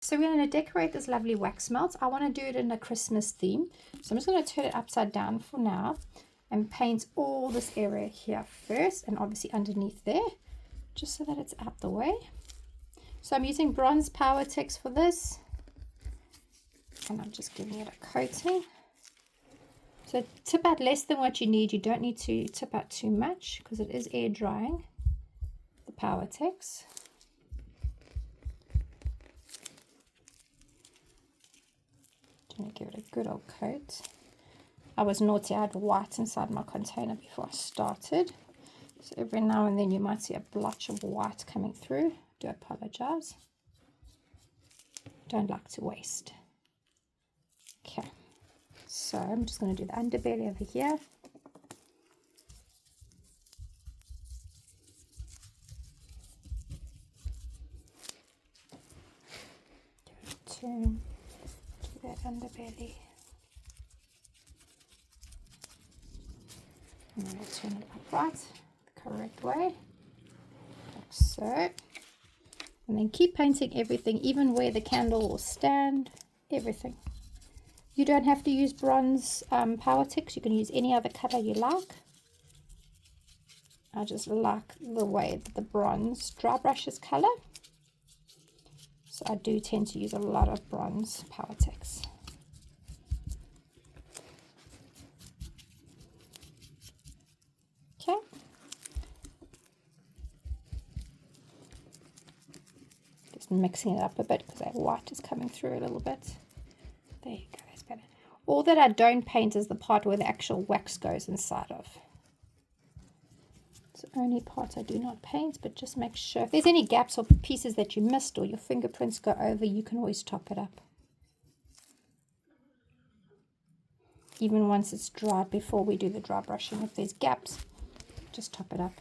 So we're going to decorate this lovely wax melt. I want to do it in a Christmas theme. So I'm just going to turn it upside down for now and paint all this area here first, and obviously underneath there, just so that it's out the way. So I'm using bronze Powertex for this, and I'm just giving it a coating. So tip out less than what you need. You don't need to tip out too much because it is air drying, the Powertex. Going to give it a good old coat. I was naughty, I had white inside my container before I started. So every now and then you might see a blotch of white coming through. Do apologize. Don't like to waste. Okay, so I'm just going to do the underbelly over here. Turn to that underbelly. I'm going to turn it upright the correct way, like so. And then keep painting everything, even where the candle will stand, everything. You don't have to use bronze Powertex, you can use any other color you like. I just like the way that the bronze dry brushes color. So I do tend to use a lot of bronze Powertex. Okay. Just mixing it up a bit because that white is coming through a little bit. There you go, that's better. All that I don't paint is the part where the actual wax goes inside of. It's the only part I do not paint, but just make sure. If there's any gaps or pieces that you missed or your fingerprints go over, you can always top it up. Even once it's dried before we do the dry brushing, if there's gaps, just top it up.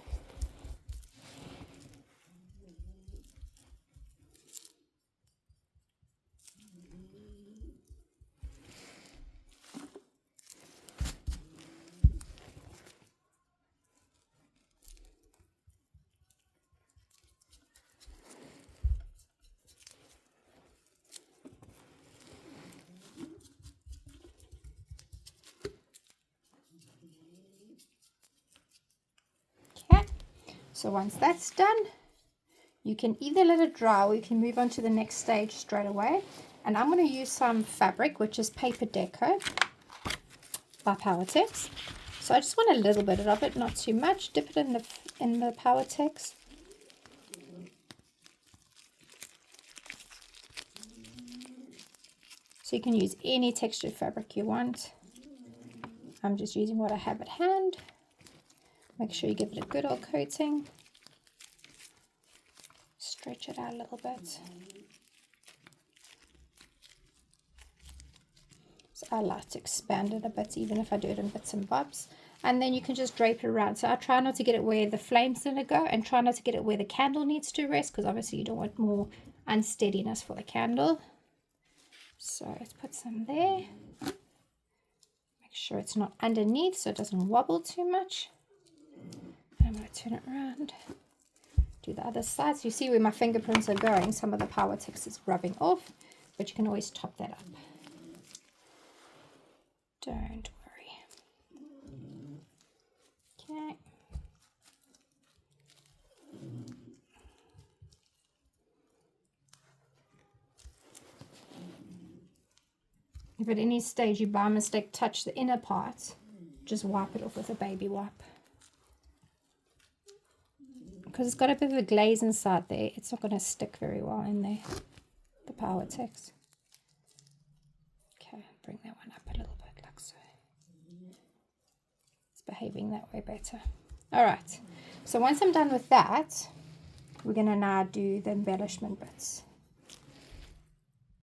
Okay, so once that's done, you can either let it dry or you can move on to the next stage straight away. And I'm going to use some fabric, which is Paper Deco by Powertex. So I just want a little bit of it, not too much. Dip it in the Powertex. So you can use any textured fabric you want. I'm just using what I have at hand. Make sure you give it a good old coating. Stretch it out a little bit. So I like to expand it a bit, even if I do it in bits and bobs. And then you can just drape it around. So I try not to get it where the flame's going to go, and try not to get it where the candle needs to rest, because obviously you don't want more unsteadiness for the candle. So let's put some there. Make sure it's not underneath so it doesn't wobble too much. I'm going to turn it around. Do the other side. So you see where my fingerprints are going. Some of the Powertex is rubbing off, but you can always top that up. Don't worry. Okay. If at any stage you by mistake touch the inner part, just wipe it off with a baby wipe. Because it's got a bit of a glaze inside there, it's not going to stick very well in there, the Powertex. Okay, bring that one up a little bit like so. It's behaving that way better. Alright, so once I'm done with that, we're going to now do the embellishment bits.